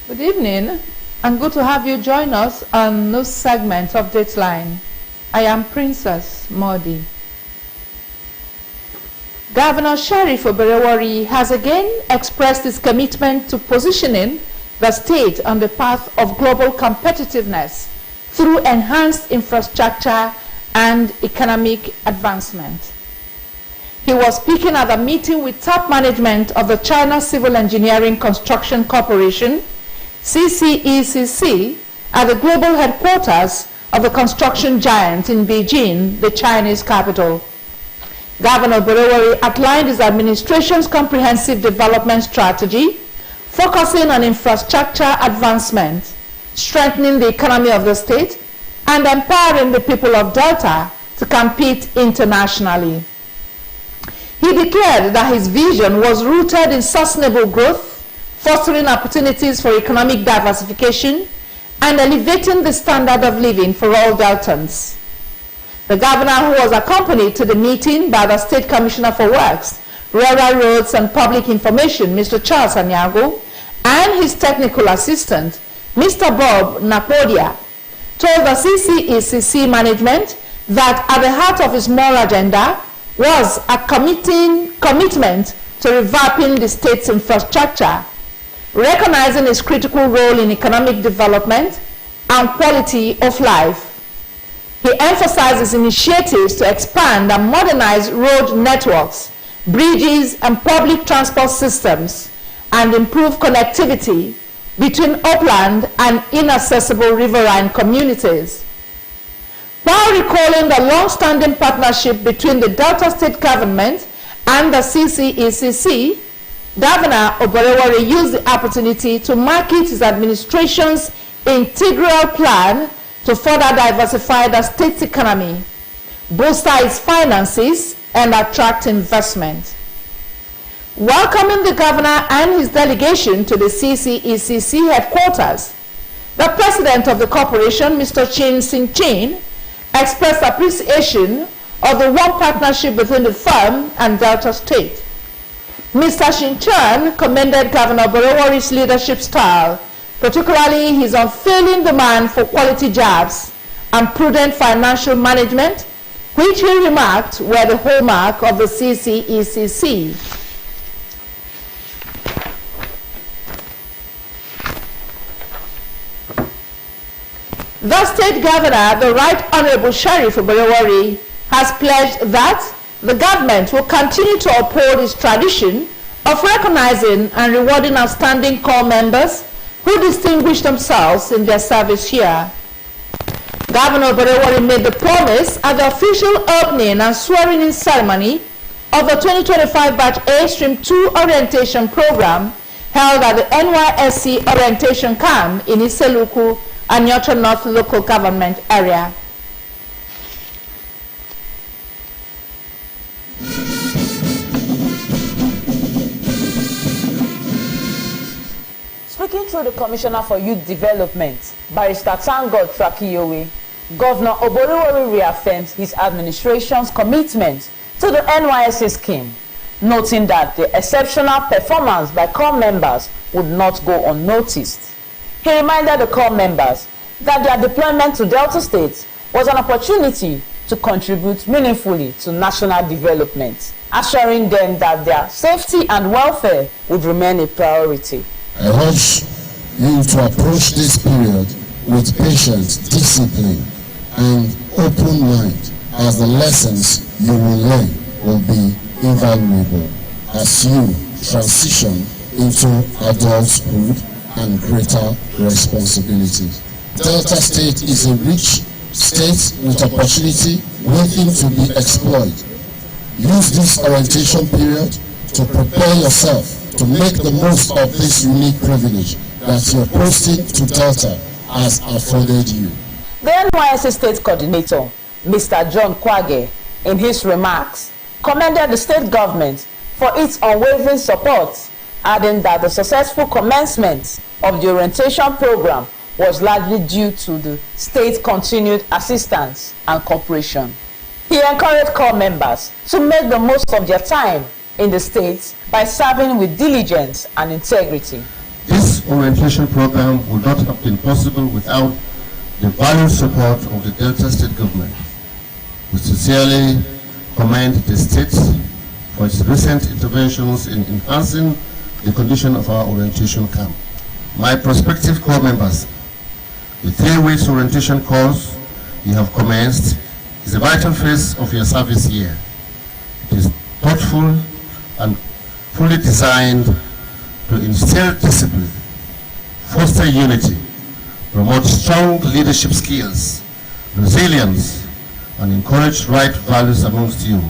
Good evening, and good to have you join us on this segment of Dateline. I am Princess Modi. Governor Sheriff Oberewari has again expressed his commitment to positioning the state on the path of global competitiveness through enhanced infrastructure and economic advancement. He was speaking at a meeting with top management of the China Civil Engineering Construction Corporation, CCECC, at the global headquarters of the construction giant in Beijing, the Chinese capital. Governor Oberewari outlined his administration's comprehensive development strategy, focusing on infrastructure advancement, strengthening the economy of the state, and empowering the people of Delta to compete internationally. He declared that his vision was rooted in sustainable growth, fostering opportunities for economic diversification, and elevating the standard of living for all Deltans. The governor, who was accompanied to the meeting by the State Commissioner for Works, Rural Roads and Public Information, Mr. Charles Anyago, and his technical assistant, Mr. Bob Napodia, told the CCECC management that at the heart of his moral agenda was a commitment to revamping the state's infrastructure, recognizing its critical role in economic development and quality of life. He emphasizes initiatives to expand and modernize road networks, bridges, and public transport systems, and improve connectivity between upland and inaccessible riverine communities. While recalling the long-standing partnership between the Delta State government and the CCECC, Governor Oberewari used the opportunity to market his administration's integral plan to further diversify the state's economy, bolster its finances, and attract investment. Welcoming the governor and his delegation to the CCECC headquarters, the president of the corporation, Mr. Chin Sing Chin, expressed appreciation of the warm partnership between the firm and Delta State. Mr. Shinchan commended Governor Oberewari's leadership style, particularly his unfailing demand for quality jobs and prudent financial management, which he remarked were the hallmark of the CCECC. The state governor, the Right Honorable Sheriff Oberewari, has pledged that the government will continue to uphold its tradition of recognizing and rewarding outstanding corps members who distinguish themselves in their service here. Governor Oberewari made the promise at the official opening and swearing-in ceremony of the 2025 Batch A Stream 2 orientation program held at the NYSC Orientation Camp in Iseluku and Nyocha North local government area. Speaking through the Commissioner for Youth Development, Barrister Tangod Trakiyowe, Governor Oberewari reaffirmed his administration's commitment to the NYSC scheme, noting that the exceptional performance by corps members would not go unnoticed. He reminded the corps members that their deployment to Delta State was an opportunity to contribute meaningfully to national development, assuring them that their safety and welfare would remain a priority. I urge you to approach this period with patience, discipline, and open mind, as the lessons you will learn will be invaluable as you transition into adulthood and greater responsibilities. Delta State is a rich state with opportunity waiting to be exploited. Use this orientation period to prepare yourself to make the most of this unique privilege that your posting to Delta has afforded you. The NYSC State Coordinator, Mr. John Kwage, in his remarks, commended the state government for its unwavering support, adding that the successful commencement of the orientation program was largely due to the state's continued assistance and cooperation. He encouraged corps members to make the most of their time in the state by serving with diligence and integrity. This This orientation program would not have been possible without the valued support of the Delta State government. We sincerely commend the state for its recent interventions in enhancing the condition of our orientation camp. My prospective corps members, the 3 weeks orientation course you have commenced is a vital phase of your service here. It is thoughtful and fully designed to instill discipline, foster unity, promote strong leadership skills, resilience, and encourage right values amongst you.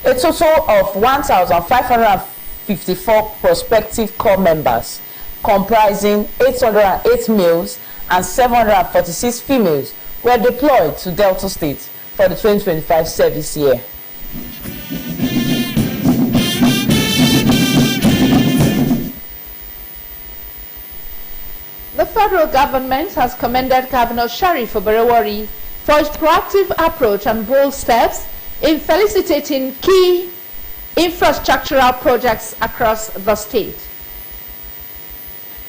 A total of 1,554 prospective corps members, comprising 808 males and 746 females, were deployed to Delta State for the 2025 service year. The federal government has commended Governor Sharif Oberewari for his proactive approach and bold steps in facilitating key infrastructural projects across the state.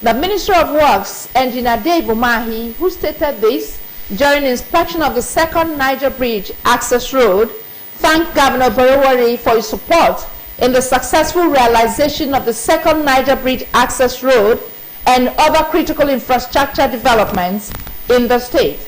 The Minister of Works, Engineer Dave Umahi, who stated this during inspection of the second Niger Bridge access road, thanked Governor Oberewari for his support in the successful realization of the second Niger Bridge access road and other critical infrastructure developments in the state.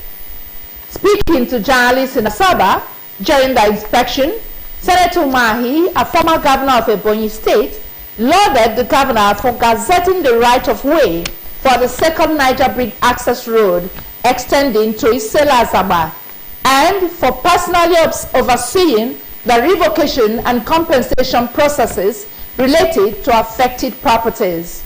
Speaking to journalists in Asaba during the inspection, Senator Umahi, a former governor of Ebonyi State, lauded the governor for gazetting the right-of-way for the second Niger Bridge access road extending to Isela Asaba, and for personally overseeing the revocation and compensation processes related to affected properties.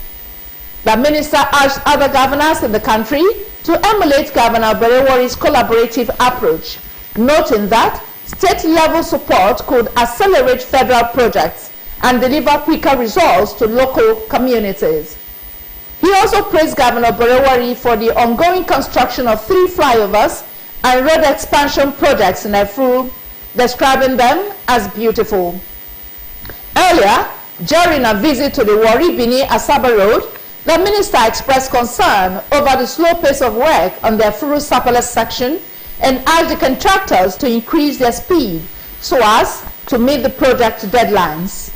The minister urged other governors in the country to emulate Governor Oberewari's collaborative approach, noting that state-level support could accelerate federal projects and deliver quicker results to local communities. He also praised Governor Oberewari for the ongoing construction of 3 flyovers and road expansion projects in Efuru, describing them as beautiful. Earlier, during a visit to the Warri-Bini-Asaba Road, the minister expressed concern over the slow pace of work on the Efuru-Sapele section and urged the contractors to increase their speed so as to meet the project deadlines.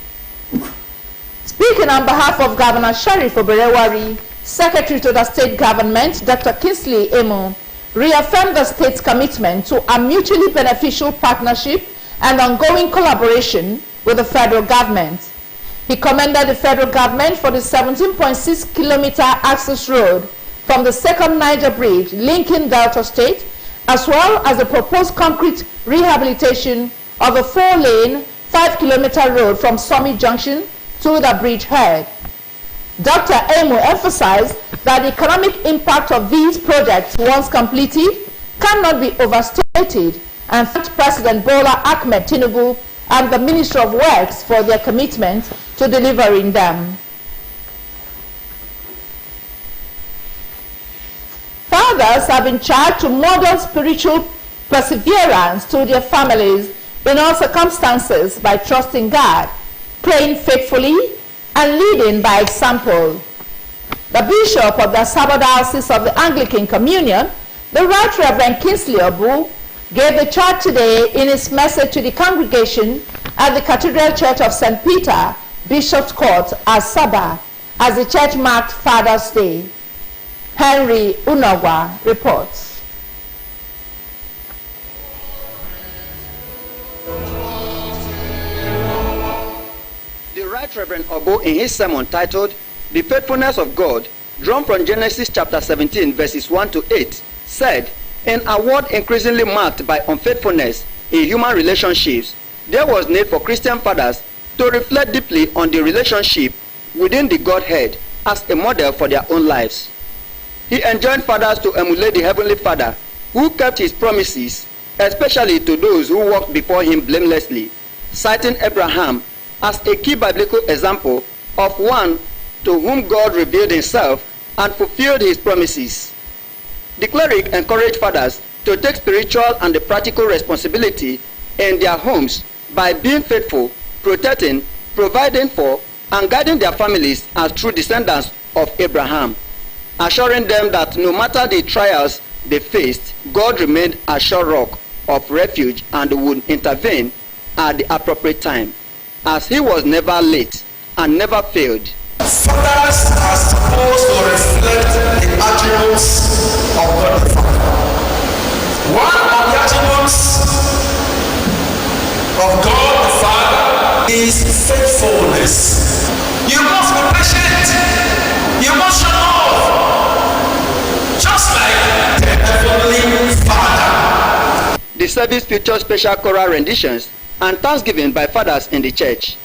Speaking on behalf of Governor Sharif Oberewari, Secretary to the State Government, Dr. Kingsley Emo, reaffirmed the state's commitment to a mutually beneficial partnership and ongoing collaboration with the federal government. He commended the federal government for the 17.6-kilometer access road from the second Niger Bridge linking Delta State, as well as the proposed concrete rehabilitation of a 4-lane, 5-kilometer road from Summit Junction to the bridgehead. Dr. Emu emphasized that the economic impact of these projects, once completed, cannot be overstated, and thanked President Bola Ahmed Tinubu and the Ministry of Works for their commitment to delivering them. Fathers have been charged to model spiritual perseverance to their families in all circumstances by trusting God, praying faithfully, and leading by example. The Bishop of the Asaba Diocese of the Anglican Communion, the Right Reverend Kingsley Obu, gave the charge today in his message to the congregation at the Cathedral Church of St. Peter, Bishop's Court, Asaba, as the church marked Father's Day. Henry Unogwa reports. The Right Reverend Obo, in his sermon titled The Faithfulness of God, drawn from Genesis chapter 17 verses 1 to 8, said, in a world increasingly marked by unfaithfulness in human relationships, there was need for Christian fathers to reflect deeply on the relationship within the Godhead as a model for their own lives. He enjoined fathers to emulate the Heavenly Father, who kept his promises, especially to those who walked before him blamelessly, citing Abraham as a key biblical example of one to whom God revealed himself and fulfilled his promises. The cleric encouraged fathers to take spiritual and the practical responsibility in their homes by being faithful, protecting, providing for, and guiding their families as true descendants of Abraham. assuring them that no matter the trials they faced, God remained a sure rock of refuge and would intervene at the appropriate time, as he was never late and never failed. Fathers are supposed to reflect the attributes of God the Father. One of the attributes of God the Father is faithfulness. You must be patient. You must show love, just like the Heavenly Father. The service features special choral renditions and thanksgiving by fathers in the church.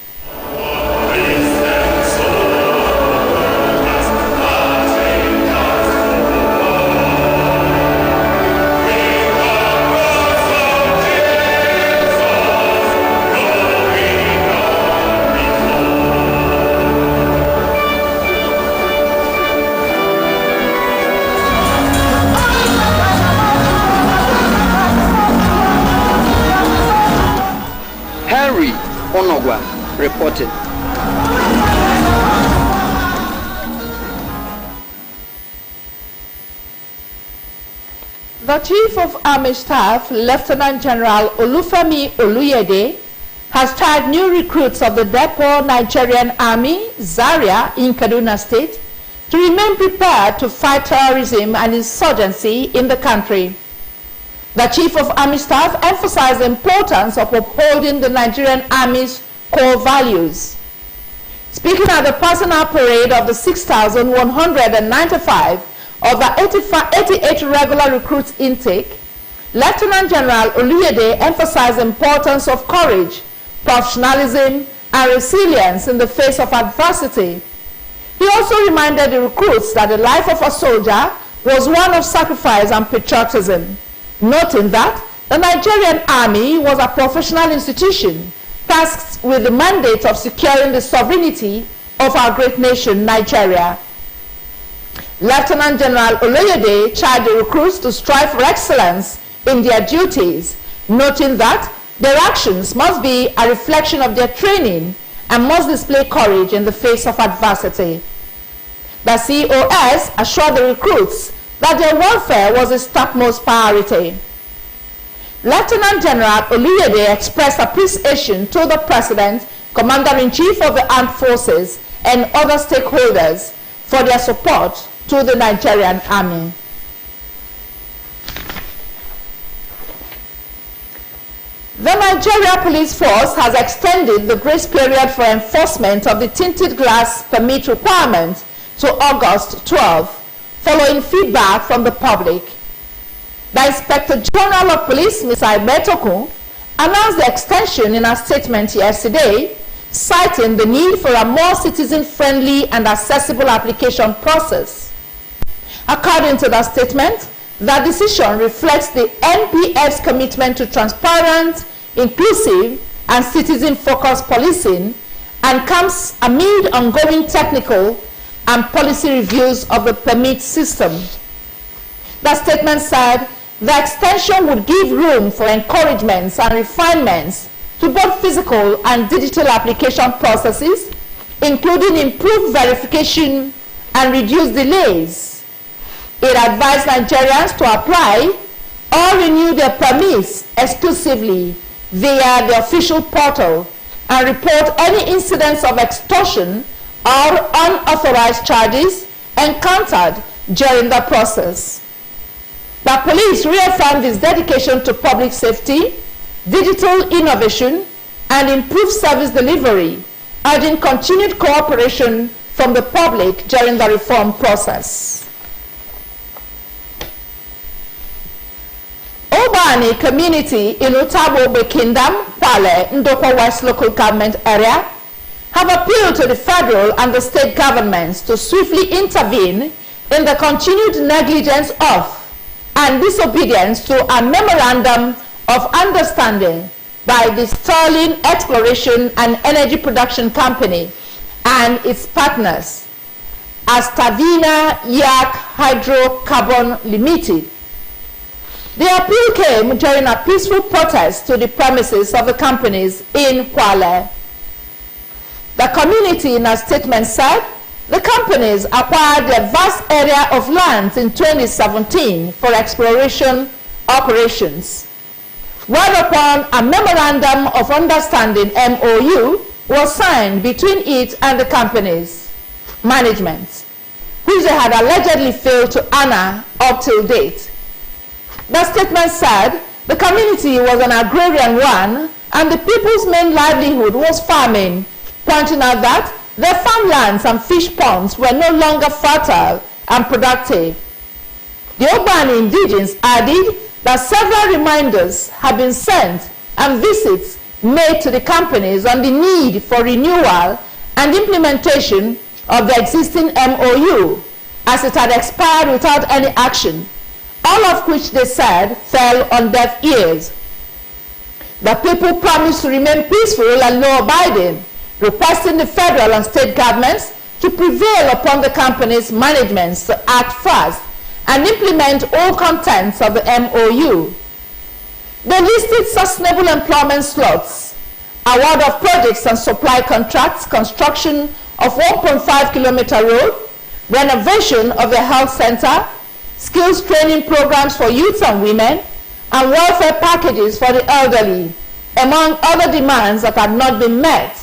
Onogwa reported. The Chief of Army Staff, Lieutenant General Olufemi Oluyede, has charged new recruits of the Depot Nigerian Army, Zaria, in Kaduna State, to remain prepared to fight terrorism and insurgency in the country. The Chief of Army Staff emphasized the importance of upholding the Nigerian Army's core values. Speaking at the personal parade of the 6,195 of the 88 regular recruits intake, Lieutenant General Oluyede emphasized the importance of courage, professionalism, and resilience in the face of adversity. He also reminded the recruits that the life of a soldier was one of sacrifice and patriotism, noting that the Nigerian Army was a professional institution tasked with the mandate of securing the sovereignty of our great nation, Nigeria. Lieutenant General Oluyede charged the recruits to strive for excellence in their duties, noting that their actions must be a reflection of their training and must display courage in the face of adversity. The COS assured the recruits that their welfare was his topmost priority. Lieutenant General Oluyede expressed appreciation to the President, Commander-in-Chief of the Armed Forces, and other stakeholders for their support to the Nigerian Army. The Nigeria Police Force has extended the grace period for enforcement of the tinted glass permit requirement to August 12, following feedback from the public. The Inspector General of Police, Ms. Aibetokun, announced the extension in a statement yesterday, citing the need for a more citizen-friendly and accessible application process. According to the statement, the decision reflects the NPF's commitment to transparent, inclusive, and citizen-focused policing and comes amid ongoing technical and policy reviews of the permit system. The statement said the extension would give room for encouragements and refinements to both physical and digital application processes, including improved verification and reduced delays. It advised Nigerians to apply or renew their permits exclusively via the official portal and report any incidents of extortion or unauthorized charges encountered during the process. The police reaffirmed its dedication to public safety, digital innovation, and improved service delivery, urging continued cooperation from the public during the reform process. Obani community in Utabobe Kingdom, Kwale, Ndokwa West local government area, have appealed to the federal and the state governments to swiftly intervene in the continued negligence of and disobedience to a memorandum of understanding by the Sterling Exploration and Energy Production Company and its partners, Astavina Yak Hydrocarbon Limited. The appeal came during a peaceful protest to the premises of the companies in Kwale. The community in a statement said The companies acquired a vast area of land in 2017 for exploration operations, whereupon a Memorandum of Understanding MOU was signed between it and the company's management, which they had allegedly failed to honor up till date. The statement said the community was an agrarian one and the people's main livelihood was farming, pointing out that their farmlands and fish ponds were no longer fertile and productive. The Ogbani indigenes added that several reminders had been sent and visits made to the companies on the need for renewal and implementation of the existing MOU, as it had expired without any action, all of which they said fell on deaf ears. The people promised to remain peaceful and law-abiding, requesting the federal and state governments to prevail upon the company's managements to act fast and implement all contents of the MOU. They listed sustainable employment slots, award of projects and supply contracts, construction of 1.5-kilometer road, renovation of the health center, skills training programs for youth and women, and welfare packages for the elderly, among other demands that had not been met,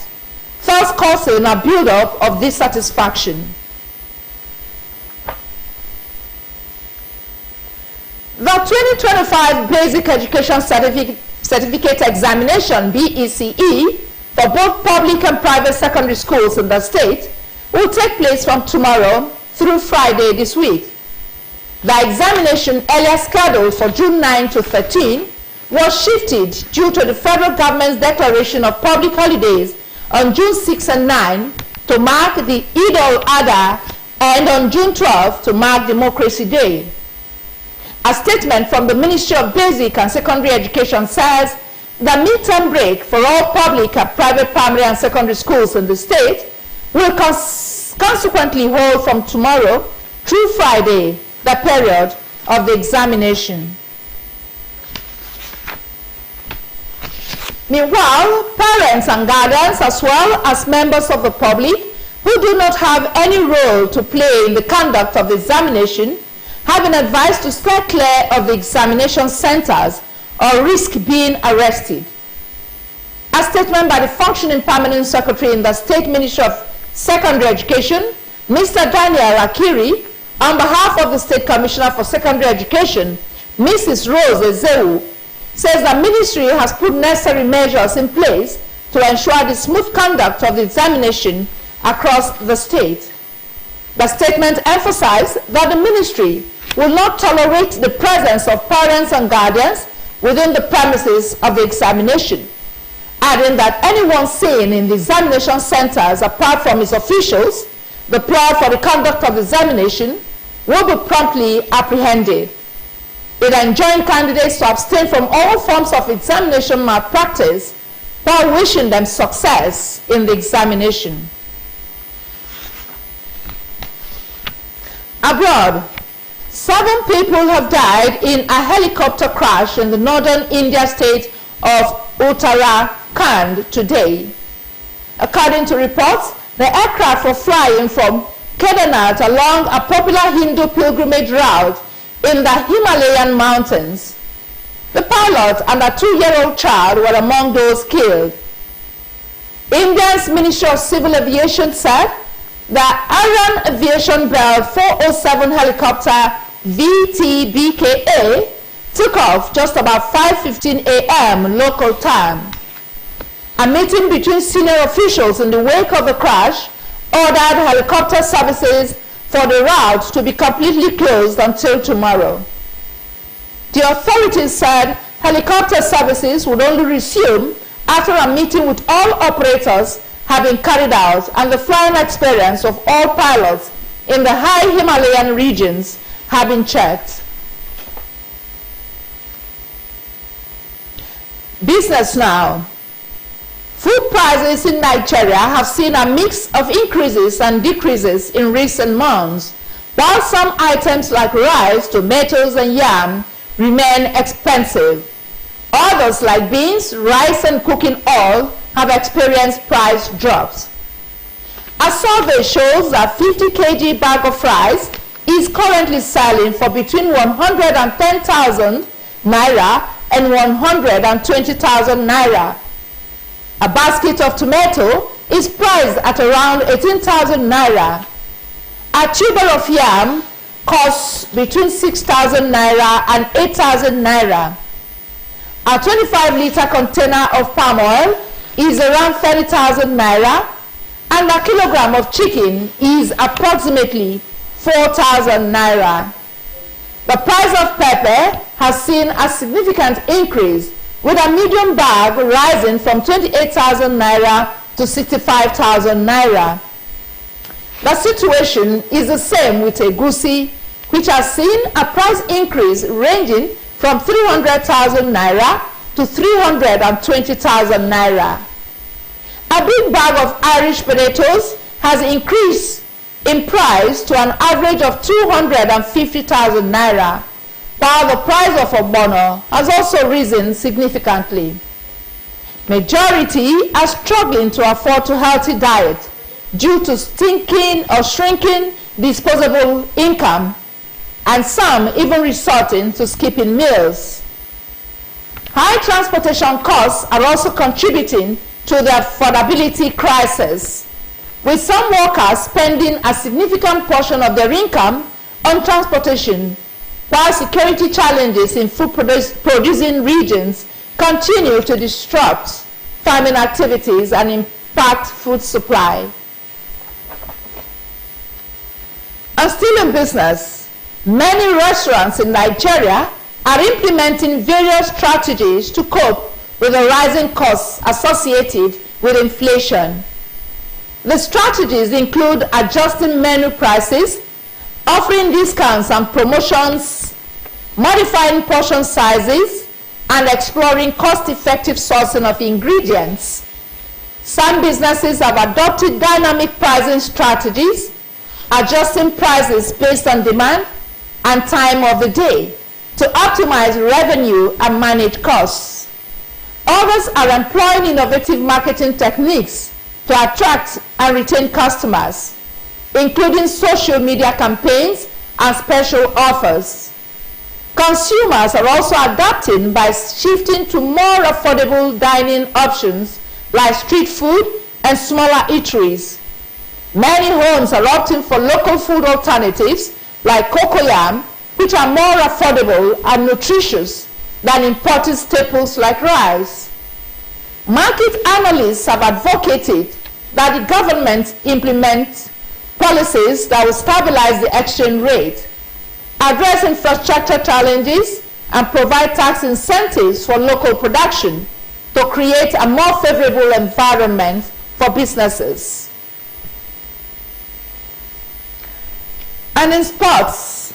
thus causing a build-up of dissatisfaction. The 2025 Basic Education Certificate Examination, BECE, for both public and private secondary schools in the state will take place from tomorrow through Friday this week. The examination, earlier scheduled for June 9 to 13, was shifted due to the federal government's declaration of public holidays on June 6 and 9 to mark the Eid al-Adha and on June 12 to mark Democracy Day. A statement from the Ministry of Basic and Secondary Education says the midterm break for all public and private primary and secondary schools in the state will consequently hold from tomorrow through Friday, the period of the examination. Meanwhile, parents and guardians, as well as members of the public who do not have any role to play in the conduct of the examination, have been advised to stay clear of the examination centers or risk being arrested. A statement by the functioning permanent secretary in the State Ministry of Secondary Education, Mr. Daniel Akiri, on behalf of the State Commissioner for Secondary Education, Mrs. Rose Ezewu, says the ministry has put necessary measures in place to ensure the smooth conduct of the examination across the state. The statement emphasized that the ministry will not tolerate the presence of parents and guardians within the premises of the examination, adding that anyone seen in the examination centers apart from its officials deployed for the conduct of the examination will be promptly apprehended. It enjoined candidates to abstain from all forms of examination malpractice while wishing them success in the examination. Abroad, 7 people have died in a helicopter crash in the northern India state of Uttarakhand today. According to reports, the aircraft were flying from Kedarnath along a popular Hindu pilgrimage route in the Himalayan mountains. The pilot and a 2-year-old child were among those killed. India's Ministry of Civil Aviation said the Aran Aviation Bell 407 helicopter VTBKA took off just about 5:15 a.m. local time. A meeting between senior officials in the wake of the crash ordered helicopter services for the route to be completely closed until tomorrow. The authorities said helicopter services would only resume after a meeting with all operators had been carried out and the flying experience of all pilots in the high Himalayan regions had been checked. Business now. Food prices in Nigeria have seen a mix of increases and decreases in recent months, while some items like rice, tomatoes, and yam remain expensive. Others like beans, rice, and cooking oil have experienced price drops. A survey shows that 50 kg bag of rice is currently selling for between 110,000 naira and 120,000 naira. A basket of tomato is priced at around 18,000 naira. A tuber of yam costs between 6,000 naira and 8,000 naira. A 25-liter container of palm oil is around 30,000 naira, and a kilogram of chicken is approximately 4,000 naira. The price of pepper has seen a significant increase, with a medium bag rising from 28,000 naira to 65,000 naira. The situation is the same with egusi, which has seen a price increase ranging from 300,000 naira to 320,000 naira. A big bag of Irish potatoes has increased in price to an average of 250,000 naira, while the price of ogbono has also risen significantly. Majority are struggling to afford a healthy diet due to shrinking disposable income, and some even resorting to skipping meals. High transportation costs are also contributing to the affordability crisis, with some workers spending a significant portion of their income on transportation, while security challenges in food-producing regions continue to disrupt farming activities and impact food supply. And still in business, many restaurants in Nigeria are implementing various strategies to cope with the rising costs associated with inflation. The strategies include adjusting menu prices, offering discounts and promotions, modifying portion sizes, and exploring cost-effective sourcing of ingredients. Some businesses have adopted dynamic pricing strategies, adjusting prices based on demand and time of the day to optimize revenue and manage costs. Others are employing innovative marketing techniques to attract and retain customers, including social media campaigns and special offers. Consumers are also adapting by shifting to more affordable dining options like street food and smaller eateries. Many homes are opting for local food alternatives like cocoyam, which are more affordable and nutritious than imported staples like rice. Market analysts have advocated that the government implement policies that will stabilize the exchange rate, address infrastructure challenges, and provide tax incentives for local production to create a more favorable environment for businesses. And in sports,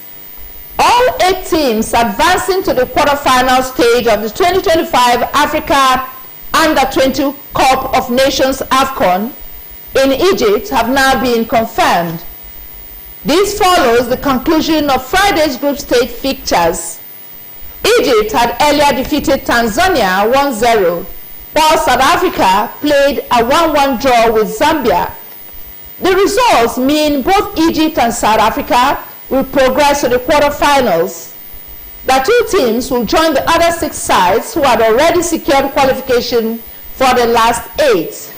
all 8 teams advancing to the quarterfinal stage of the 2025 Africa Under-20 Cup of Nations AFCON in Egypt have now been confirmed. This follows the conclusion of Friday's group stage fixtures. Egypt had earlier defeated Tanzania 1-0, while South Africa played a 1-1 draw with Zambia. The results mean both Egypt and South Africa will progress to the quarterfinals. The 2 teams will join the other 6 sides who had already secured qualification for the last 8.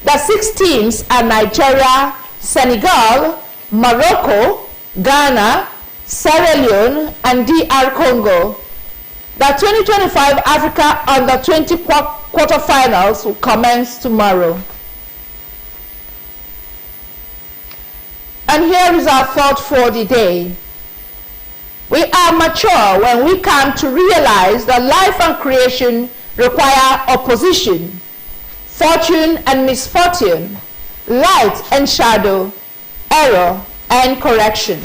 The 6 teams are Nigeria, Senegal, Morocco, Ghana, Sierra Leone, and DR Congo. The 2025 Africa Under-20 quarterfinals will commence tomorrow. And here is our thought for the day. We are mature when we come to realize that life and creation require opposition, fortune and misfortune, light and shadow, error and correction.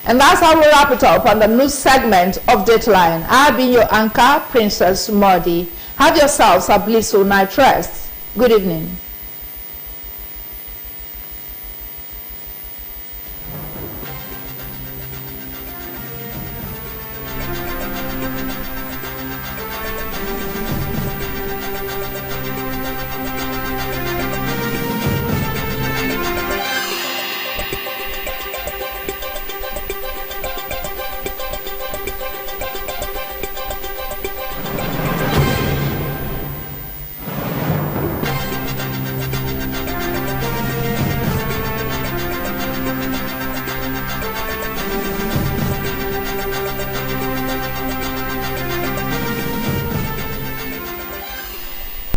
And that's how we wrap it up on the news segment of Dateline. I've been your anchor, Princess Modi. Have yourselves a blissful night rest. Good evening.